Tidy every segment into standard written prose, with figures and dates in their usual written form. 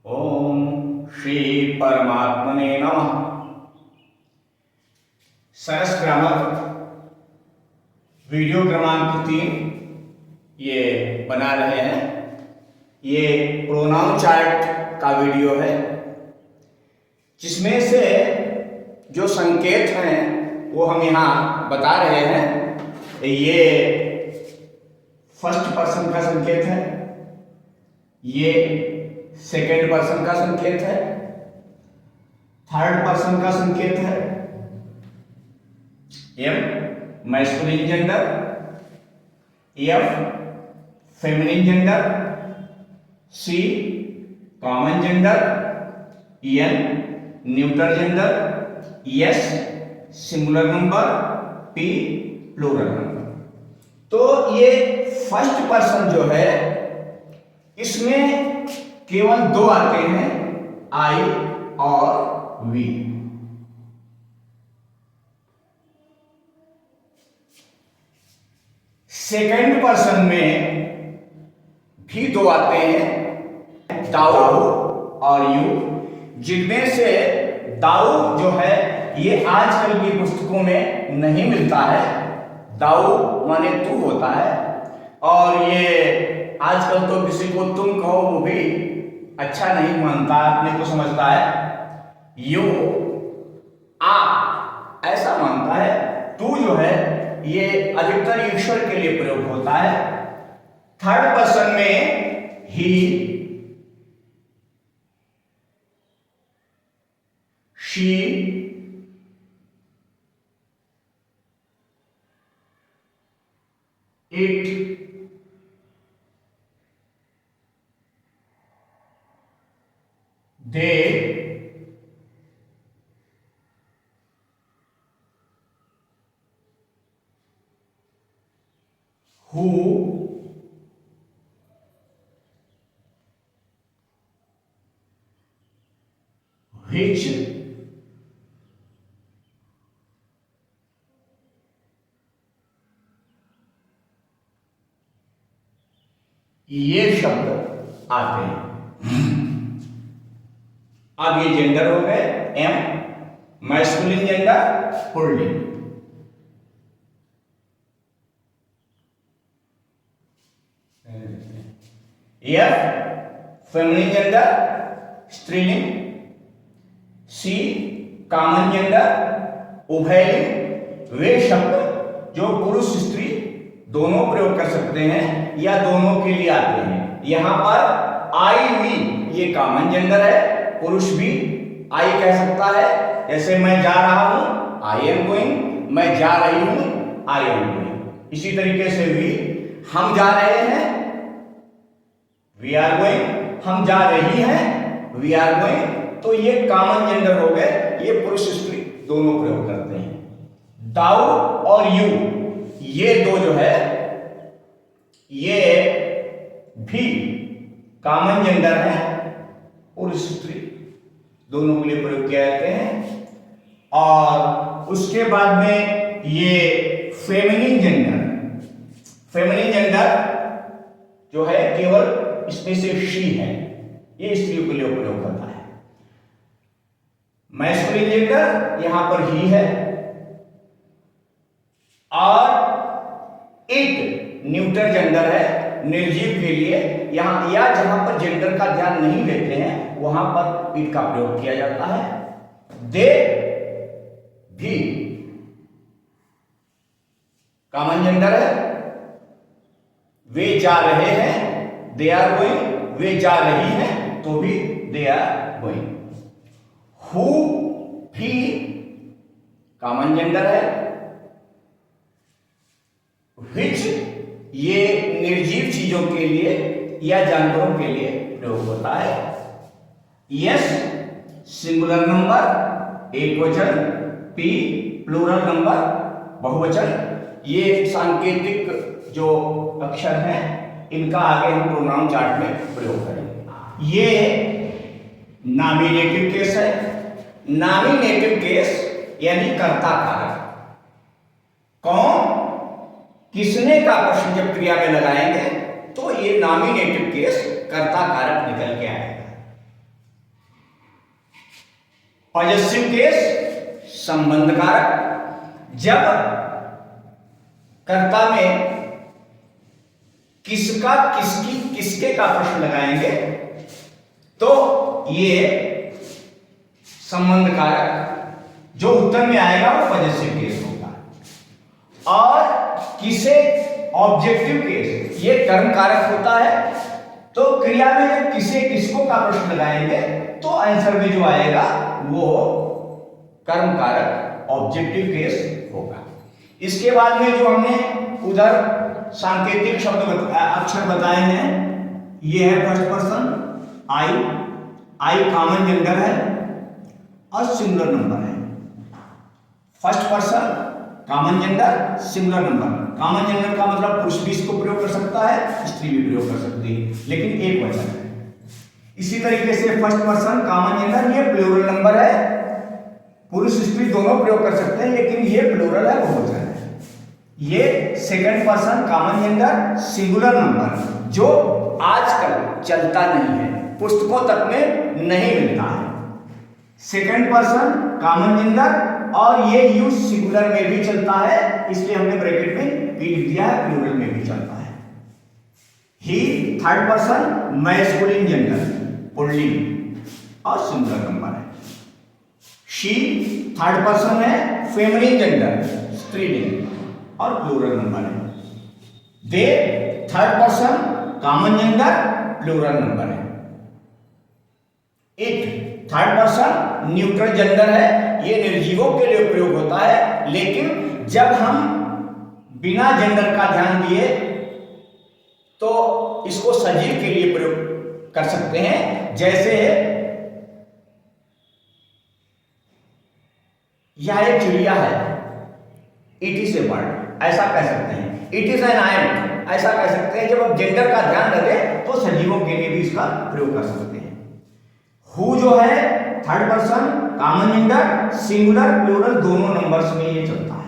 ओम श्री परमात्मने नमः। सरस grammar video क्रमांक 3 ये बना रहे हैं। ये प्रोनाउन चार्ट का वीडियो है जिसमें से जो संकेत हैं वो हम यहाँ बता रहे हैं। ये फर्स्ट पर्सन का संकेत है, ये सेकेंड पर्सन का संकेत है, थर्ड पर्सन का संकेत है। M masculine gender, F feminine gender, C common gender, N neutral gender, S singular number, P plural number. तो ये फर्स्ट पर्सन जो है इसमें केवल दो आते हैं, आई और वी। सेकंड पर्सन में भी दो आते हैं, दाऊ और यू, जिनमें से दाऊ जो है ये आजकल की पुस्तकों में नहीं मिलता है। दाऊ माने तू होता है, और ये आजकल तो किसी को तुम कहो वो भी अच्छा नहीं मानता, अपने को समझता है। यू आ ऐसा मानता है। तू जो है ये अधिकतर ईश्वर के लिए प्रयोग होता है। थर्ड पर्सन में he, she, it, they, who, which, ये शब्द आते हैं। अब ये जेंडर हो गए, एम मैस्कुलिन जेंडर पुल्लिंग, एफ फेमिनिन जेंडर स्त्रीलिंग, सी कॉमन जेंडर उभयलिंग। वे शब्द जो पुरुष स्त्री दोनों प्रयोग कर सकते हैं या दोनों के लिए आते हैं। यहां पर आई वी ये कॉमन जेंडर है, पुरुष भी आई कह सकता है। जैसे मैं जा रहा हूं, आई एम गोइंग, मैं जा रही हूं, आई एम गोइंग। इसी तरीके से वी, हम जा रहे हैं, वी आर गोइंग, हम जा रही हैं, वी आर गोइंग। तो ये कॉमन जेंडर हो गए, ये पुरुष स्त्री दोनों प्रयोग करते हैं। दाऊ और यू ये दो जो है ये भी कॉमन जेंडर है, पुरुष स्त्री दोनों के लिए प्रयोग किया जाते हैं। और उसके बाद में ये फेमिनिन जेंडर जो है केवल इसमें से शी है, ये स्त्रियों के लिए प्रयोग करता है। मैस्कुलिन जेंडर यहां पर ही है, और इट न्यूट्रल जेंडर है, निर्जीव के लिए। यहां या जहां पर जेंडर का ध्यान नहीं देते हैं वहां पर इट का प्रयोग किया जाता है। दे भी कॉमन जेंडर है, वे जा रहे हैं, दे आर गोइंग, वे जा रही हैं तो भी दे आर गोइंग। हु भी कॉमन जेंडर है, which ये निर्जीव चीजों के लिए या जानवरों के लिए प्रयोग होता है। यस सिंगुलर नंबर एक वचन, पी प्लूरल नंबर बहुवचन। ये सांकेतिक जो अक्षर हैं इनका आगे हम प्रोनाउन चार्ट में प्रयोग करेंगे। ये नॉमिनेटिव केस है। नॉमिनेटिव केस यानी कर्ता कारक। कौन किसने का प्रश्न जब क्रिया में लगाएंगे तो ये नॉमिनेटिव केस कर्ता कारक निकल के आएगा। पॉजेसिव केस संबंध कारक। जब कर्ता में किसका, किसकी, किसके का प्रश्न लगाएंगे तो ये संबंध कारक जो उत्तर में आएगा वो पॉजेसिव केस होगा। और किसे ऑब्जेक्टिव केस, ये कर्म कारक होता है। तो क्रिया में जब किसे किसको का प्रश्न लगाएंगे तो आंसर में जो आएगा वो कर्म कारक ऑब्जेक्टिव केस होगा। इसके बाद में जो हमने उधर सांकेतिक शब्द अक्षर बताए हैं, ये है first person I common gender है और सिंगुलर नंबर है। First person common gender singular number. Common gender का मतलब पुरुष भी इसको प्रयोग कर सकता है, स्त्री भी प्रयोग कर सकती है, लेकिन एक वचन है। इसी तरीके से फर्स्ट पर्सन कॉमन जेंडर, ये प्लूरल नंबर है, पुरुष स्त्री दोनों प्रयोग कर सकते हैं, लेकिन ये प्लूरल है, बहुवचन है। ये second person common gender singular number जो आजकल चलता नहीं है, पुस्तकों तक में नहीं मिलता है। सेकंड पर्सन कॉमन जेंडर और ये यूज सिंगुलर में भी चलता है, इसलिए हमने ब्रैकेट में भी लिख दिया है, प्लूरल में भी चलता है। He third person masculine gender पुल्लिंग और सिंगुलर नंबर है। शी थर्ड पर्सन है फेमिनिन जेंडर स्त्रीलिंग और प्लूरल नंबर है। They third person common gender plural number है। It third person neutral gender है, ये निर्जीवों के लिए प्रयोग होता है, लेकिन जब हम बिना जेंडर का ध्यान दिए तो इसको सजीव के लिए प्रयोग कर सकते हैं। जैसे यह एक चिड़िया है, इट इज ए बर्ड, ऐसा कह सकते हैं। इट इज एन एंट, ऐसा कह सकते हैं। जब आप जेंडर का ध्यान रखें तो सजीवों के लिए भी इसका प्रयोग कर सकते हैं। हु जो है third person common gender singular plural दोनों नंबर्स में ये चलता है।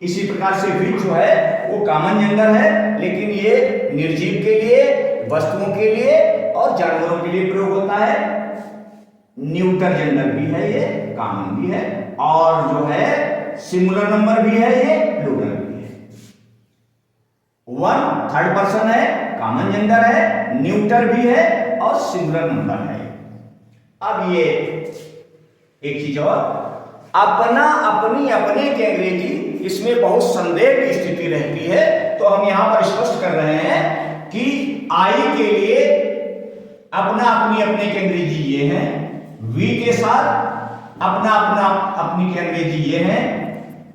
इसी प्रकार से विच जो है वो कॉमन जेंडर है, लेकिन ये निर्जीव के लिए, वस्तुओं के लिए और जानवरों के लिए प्रयोग होता है। न्यूट्रल जेंडर भी है, ये कॉमन भी है, और जो है सिंगुलर नंबर भी है, ये प्लूरल भी है। वन थर्ड पर्सन है, कॉमन जेंडर है, न्यूट्रल भी है और सिंगुलर नंबर है। अब ये एक चीज और, अपना अपनी अपने की अंग्रेजी, इसमें बहुत संदेह की स्थिति रहती है, तो हम यहां पर स्पष्ट कर रहे हैं कि आई के लिए अपना अपनी अपने की अंग्रेजी ये है, वी के साथ अपना अपना अपनी की अंग्रेजी ये है,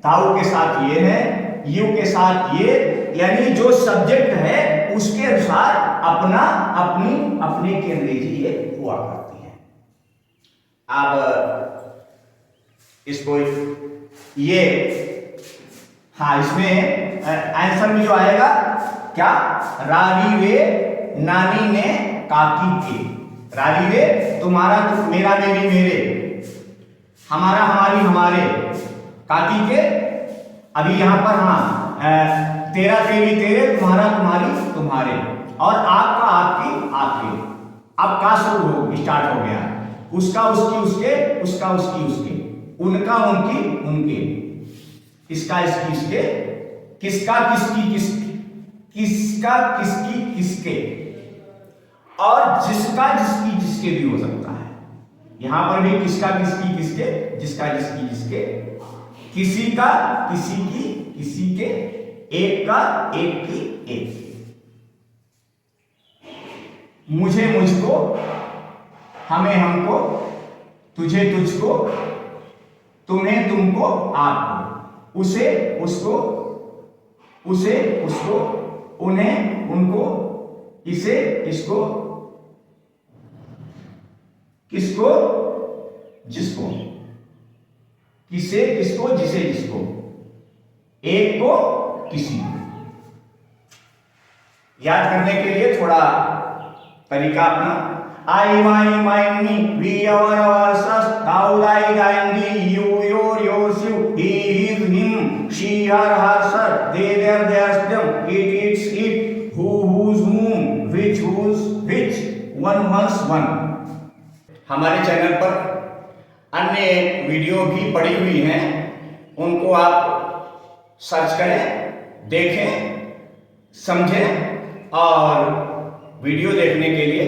ताऊ के साथ ये है, यू के साथ ये, यानी जो सब्जेक्ट है उसके अनुसार अपना अपनी अपने की अंग्रेजी ये हुआ करती है। अब इसको ये, हाँ, इसमें आंसर में जो आएगा क्या, रारी वे नानी ने काकी के। रारी वे तुम्हारा, तुम, मेरा मेरी मेरे, हमारा हमारी हमारे, काकी के। अभी यहां पर हाँ, तेरा तेरी तेरे, तुम्हारा तुम्हारी तुम्हारे, और आपका आपकी आपके। अब का शुरू हो स्टार्ट हो गया, उसका उसकी उसके, उसका उसकी उसके, उनका उनकी उनके, इसका इसकी इसके, किसका किसकी किसकी, किसका किसकी किसके, और जिसका जिसकी जिसके भी हो सकता है। यहां पर भी किसका किसकी किसके, जिसका जिसकी जिसके, किसी का किसी की किसी के, एक का एक की एक की, मुझे मुझको, हमें हमको, तुझे तुझको, तुम्हें तुमको आपको, उसे उसको, उसे उसको, उन्हें उनको, इसे इसको, किसको जिसको, किसे किसको, जिसे जिसको, एक को किसी को। याद करने के लिए थोड़ा तरीका अपना, I, my, mine, me, we, our, us, thou, thy, thine, thee, you, your, yours, you, he, his, him, she, her, sir, they, their, theirs, them, it, its, it, who, whose, whom, which, whose, which, one, one's, one। हमारे channel पर अन्य video भी पड़ी हुई हैं, उनको आप search करें, देखें, समझें और वीडियो देखने के लिए